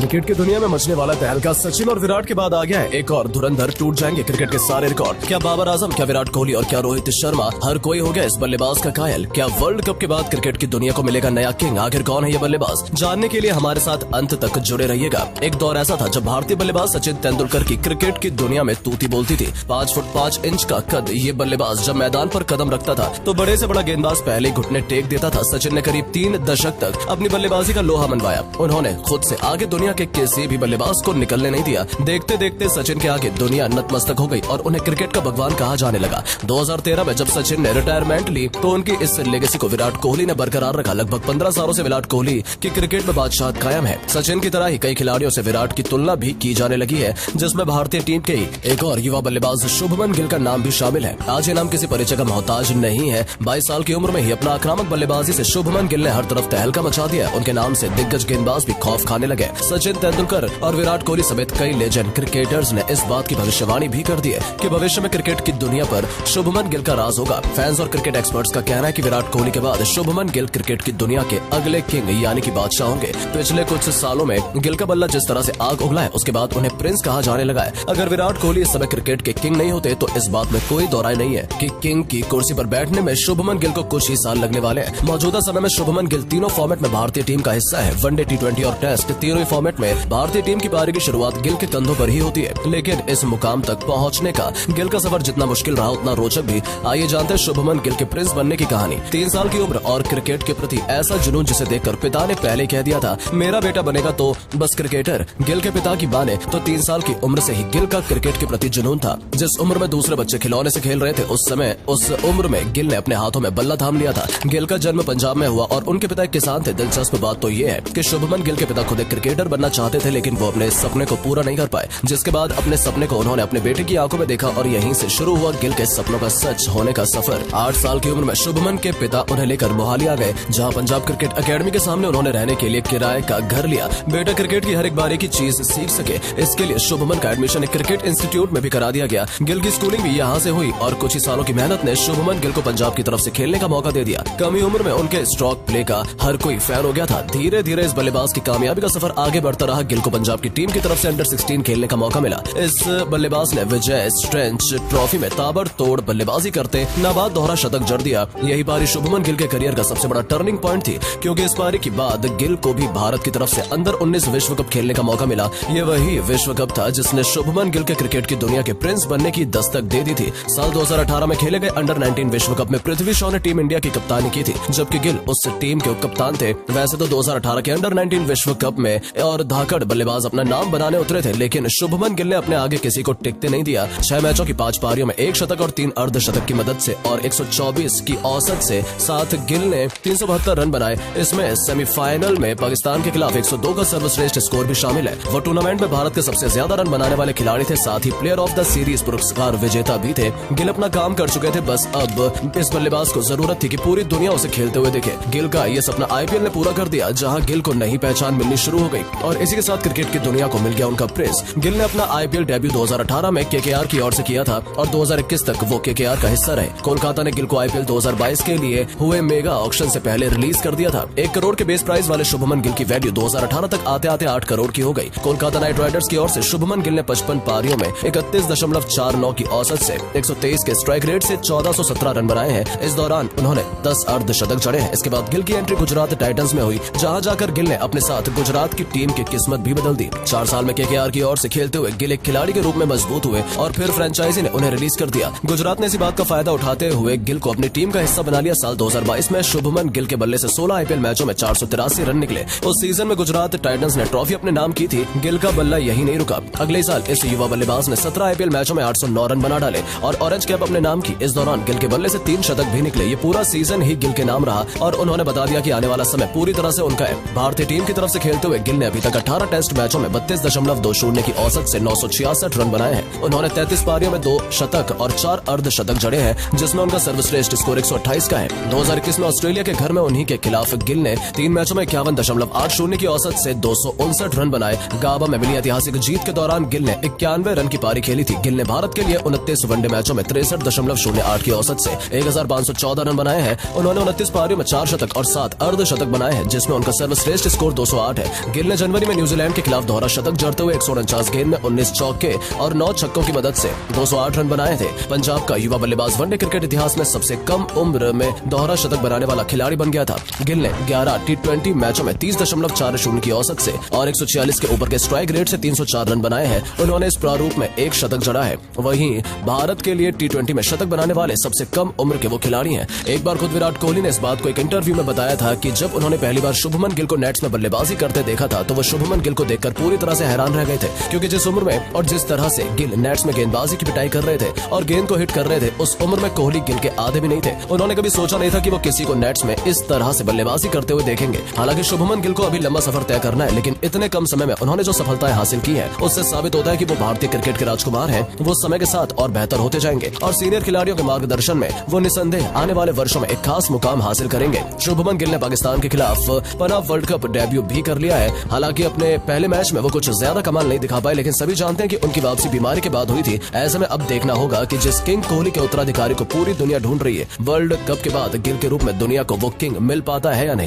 Cricket की दुनिया में मचने वाला तहलका सचिन और विराट के बाद आ गया है एक और धुरंधर। टूट जाएंगे क्रिकेट के सारे रिकॉर्ड। क्या बाबर आजम, क्या विराट कोहली और क्या रोहित शर्मा, हर कोई हो गया इस बल्लेबाज का कायल। क्या वर्ल्ड कप के बाद क्रिकेट की दुनिया को मिलेगा नया किंग? आखिर कौन है ये बल्लेबाज? जानने के लिए हमारे साथ अंत तक जुड़े रहिएगा। एक दौर ऐसा था जब भारतीय बल्लेबाज सचिन तेंदुलकर की क्रिकेट की दुनिया में तूती बोलती थी। 5 फुट 5 इंच का कद ये बल्लेबाज जब मैदान पर कदम रखता था तो बड़े से बड़ा गेंदबाज पहले घुटने टेक देता था। सचिन ने करीब 3 दशक तक अपनी बल्लेबाजी का लोहा मनवाया। उन्होंने खुद से आगे दुनिया के किसी भी बल्लेबाज को निकलने नहीं दिया। देखते देखते सचिन के आगे दुनिया नतमस्तक हो गई और उन्हें क्रिकेट का भगवान कहा जाने लगा। 2013 में जब सचिन ने रिटायरमेंट ली तो उनकी इस लेगेसी को विराट कोहली ने बरकरार रखा। लगभग 15 सालों से विराट कोहली की क्रिकेट में बादशाह कायम है। सचिन की तरह ही कई खिलाड़ियों से विराट की तुलना भी की जाने लगी है, जिसमें भारतीय टीम के ही एक और युवा बल्लेबाज शुभमन गिल का नाम भी शामिल है। आज ये नाम किसी परिचय का मोहताज नहीं है। 22 साल की उम्र में ही अपना आक्रामक बल्लेबाजी से शुभमन गिल ने हर तरफ तहलका मचा दिया। उनके नाम से दिग्गज गेंदबाज भी खौफ खाने लगे। सचिन तेंदुलकर और विराट कोहली समेत कई लेजेंड क्रिकेटर्स ने इस बात की भविष्यवाणी भी कर दी है कि भविष्य में क्रिकेट की दुनिया पर शुभमन गिल का राज होगा। फैंस और क्रिकेट एक्सपर्ट्स का कहना है कि विराट कोहली के बाद शुभमन गिल क्रिकेट की दुनिया के अगले किंग यानी कि बादशाह होंगे। पिछले कुछ सालों में गिल का बल्ला जिस तरह से आग उगला है उसके बाद उन्हें प्रिंस कहा जाने लगा है। अगर विराट कोहली इस समय क्रिकेट के किंग नहीं होते तो इस बात में कोई दो राय नहीं है कि किंग की कुर्सी पर बैठने में शुभमन गिल को कुछ ही साल लगने वाले हैं। मौजूदा समय में शुभमन गिल तीनों फॉर्मेट में भारतीय टीम का हिस्सा है। वनडे, टी20 और टेस्ट तीनों ही फॉर्मेट में भारतीय टीम की पारी की शुरुआत गिल के कंधों पर ही होती है। लेकिन इस मुकाम तक पहुंचने का गिल का सफर जितना मुश्किल रहा उतना रोचक भी। आइए जानते हैं शुभमन गिल के प्रिंस बनने की कहानी। 3 साल की उम्र और क्रिकेट के प्रति ऐसा जुनून जिसे देखकर पिता ने पहले कह दिया था मेरा बेटा बनेगा तो बस क्रिकेटर। गिल के पिता की माने तो 3 साल की उम्र से ही गिल का क्रिकेट के प्रति जुनून था। जिस उम्र में दूसरे बच्चे खिलौने से खेल रहे थे उस उम्र में गिल ने अपने हाथों में बल्ला थाम लिया था। गिल का जन्म पंजाब में हुआ और उनके पिता एक किसान थे। दिलचस्प बात तो ये है कि शुभमन गिल के पिता खुद एक क्रिकेटर बनना चाहते थे, लेकिन वो अपने सपने को पूरा नहीं कर पाए। जिसके बाद अपने सपने को उन्होंने अपने बेटे की आंखों में देखा और यहीं से शुरू हुआ गिल के सपनों का सच होने का सफर। 8 साल की उम्र में शुभमन के पिता उन्हें लेकर मोहाली आ गए, जहां पंजाब क्रिकेट अकेडमी के सामने उन्होंने रहने के लिए किराए का घर लिया। बेटा क्रिकेट की हर एक बारी की चीज सीख सके, इसके लिए शुभमन का एडमिशन एक क्रिकेट इंस्टीट्यूट में भी करा दिया गया। गिल की स्कूलिंग भी यहाँ से हुई और कुछ ही सालों की मेहनत ने शुभमन गिल को पंजाब की तरफ से खेलने का मौका दे दिया। कम ही उम्र में उनके स्ट्रोक प्ले का हर कोई फैन हो गया था। धीरे धीरे इस बल्लेबाज की कामयाबी का सफर आगे बढ़ता रहा। गिल को पंजाब की टीम की तरफ से अंडर 16 खेलने का मौका मिला। इस बल्लेबाज ने विजय स्ट्रेंच ट्रॉफी में ताबड़तोड़ बल्लेबाजी करते नाबाद दोहरा शतक जड़ दिया। यही पारी शुभमन गिल के करियर का सबसे बड़ा टर्निंग पॉइंट थी, क्योंकि इस पारी के बाद गिल को भी भारत की तरफ से अंडर 19 विश्व कप खेलने का मौका मिला। ये वही विश्व कप था जिसने शुभमन गिल के क्रिकेट की दुनिया के प्रिंस बनने की दस्तक दे दी थी। साल 2018 में खेले गए अंडर 19 विश्व कप में पृथ्वी शॉ ने टीम इंडिया की कप्तानी की थी, जबकि गिल उस टीम के कप्तान थे। वैसे तो 2018 के अंडर 19 विश्व कप में और धाकड़ बल्लेबाज अपना नाम बनाने उतरे थे, लेकिन शुभमन गिल ने अपने आगे किसी को टिकते नहीं दिया। 6 मैचों की 5 पारियों में 1 शतक और 3 अर्धशतक की मदद से और 124 की औसत से साथ गिल ने 372 रन बनाए। इसमें सेमीफाइनल में पाकिस्तान के खिलाफ 102 का सर्वश्रेष्ठ स्कोर भी शामिल है। वो टूर्नामेंट में भारत के सबसे ज्यादा रन बनाने वाले खिलाड़ी थे, साथ ही प्लेयर ऑफ द सीरीज पुरस्कार विजेता भी थे। गिल अपना काम कर चुके थे, बस अब इस बल्लेबाज को जरूरत थी कि पूरी दुनिया उसे खेलते हुए देखे। गिल का ये सपना आईपीएल ने पूरा कर दिया, जहां गिल को नई पहचान मिलनी शुरू हो गई और इसी के साथ क्रिकेट की दुनिया को मिल गया उनका प्रिंस। गिल ने अपना आईपीएल डेब्यू 2018 में केकेआर की ओर से किया था और 2021 तक वो केकेआर का हिस्सा रहे। कोलकाता ने गिल को आईपीएल 2022 के लिए हुए मेगा ऑक्शन से पहले रिलीज कर दिया था। 1 करोड़ के बेस प्राइस वाले शुभमन गिल की वैल्यू 2018 तक आते आते 8 करोड़ की हो गई। कोलकाता नाइट राइडर्स की ओर से शुभमन गिल ने 55 पारियों में 31.49 की औसत से 123 के स्ट्राइक रेट से 1417 रन बनाए हैं। इस दौरान उन्होंने 10 अर्धशतक जड़े हैं। इसके बाद गिल की एंट्री गुजरात टाइटंस में हुई, जहां जाकर गिल ने अपने साथ गुजरात की टीम की किस्मत भी बदल दी। 4 साल में केकेआर की ओर से खेलते हुए गिल एक खिलाड़ी के रूप में मजबूत हुए और फिर फ्रेंचाइजी ने उन्हें रिलीज कर दिया। गुजरात ने इसी बात का फायदा उठाते हुए गिल को अपनी टीम का हिस्सा बना लिया। साल 2022 में शुभमन गिल के बल्ले से 16 आईपीएल मैचों में 483 रन निकले। उस सीजन में गुजरात टाइटंस ने ट्रॉफी अपने नाम की थी। गिल का बल्ला यही नहीं रुका। अगले साल इस युवा बल्लेबाज ने 17 आईपीएल मैचों में 809 रन बना डाले और ऑरेंज कैप अपने नाम की। इस दौरान गिल के बल्ले से 3 शतक भी निकले। ये पूरा सीजन ही गिल के नाम रहा और उन्होंने बता दिया कि आने वाला समय पूरी तरह से उनका है। भारतीय टीम की तरफ से खेलते हुए गिल ने अभी तक 18 टेस्ट मैचों में 32.20 की औसत से 966 रन बनाए हैं। उन्होंने 33 पारियों में 2 शतक और 4 अर्धशतक जड़े हैं, जिसमें उनका सर्वश्रेष्ठ स्कोर 128 का है। 2021 में ऑस्ट्रेलिया के घर में उन्हीं के खिलाफ गिल ने 3 मैचों में 51.80 की औसत से 259 रन बनाए। गाबा में मिली ऐतिहासिक जीत के दौरान गिल ने 91 रन की पारी खेली थी। गिल ने भारत के लिए 29 वनडे मैचों में 63.08 की औसत से 1514 रन बनाए हैं। उन्होंने 29 पारियों में 4 शतक और 7 अर्धशतक बनाए हैं, जिसमें उनका सर्वश्रेष्ठ स्कोर 208 है। गिल ने जनवरी जनवरी में न्यूजीलैंड के खिलाफ दोहरा शतक जड़ते हुए 149 गेंद में 19 चौके और 9 छक्कों की मदद से 208 रन बनाए थे। पंजाब का युवा बल्लेबाज वनडे क्रिकेट इतिहास में सबसे कम उम्र में दोहरा शतक बनाने वाला खिलाड़ी बन गया था। गिल ने 11 T20 मैचों में 30.40 की औसत से और 146 के ऊपर के स्ट्राइक रेट से 304 रन बनाए हैं। उन्होंने इस प्रारूप में एक शतक जड़ा है। वहीं भारत के लिए T20 में शतक बनाने वाले सबसे कम उम्र के वो खिलाड़ी हैं। एक बार खुद विराट कोहली ने इस बात को एक इंटरव्यू में बताया था कि जब उन्होंने पहली बार शुभमन गिल को नेट्स में बल्लेबाजी करते देखा था तो वो शुभमन गिल को देखकर पूरी तरह से हैरान रह गए थे, क्योंकि जिस उम्र में और जिस तरह से गिल नेट्स में गेंदबाजी की पिटाई कर रहे थे और गेंद को हिट कर रहे थे, उस उम्र में कोहली गिल के आधे भी नहीं थे। उन्होंने कभी सोचा नहीं था कि वो किसी को नेट्स में इस तरह से बल्लेबाजी करते हुए देखेंगे। हालांकि शुभमन गिल को अभी लंबा सफर तय करना है, लेकिन इतने कम समय में उन्होंने जो सफलताएं हासिल की है उससे साबित होता है कि वो भारतीय क्रिकेट के राजकुमार हैं। वो समय के साथ और बेहतर होते जाएंगे और सीनियर खिलाड़ियों के मार्गदर्शन में वो निसंदेह आने वाले वर्षों में एक खास मुकाम हासिल करेंगे। शुभमन गिल ने पाकिस्तान के खिलाफ पंजाब वर्ल्ड कप डेब्यू भी कर लिया है। हालांकि अपने पहले मैच में वो कुछ ज्यादा कमाल नहीं दिखा पाए, लेकिन सभी जानते हैं कि उनकी वापसी बीमारी के बाद हुई थी। ऐसे में अब देखना होगा कि जिस किंग कोहली के उत्तराधिकारी को पूरी दुनिया ढूंढ रही है, वर्ल्ड कप के बाद गिल के रूप में दुनिया को वो किंग मिल पाता है या नहीं।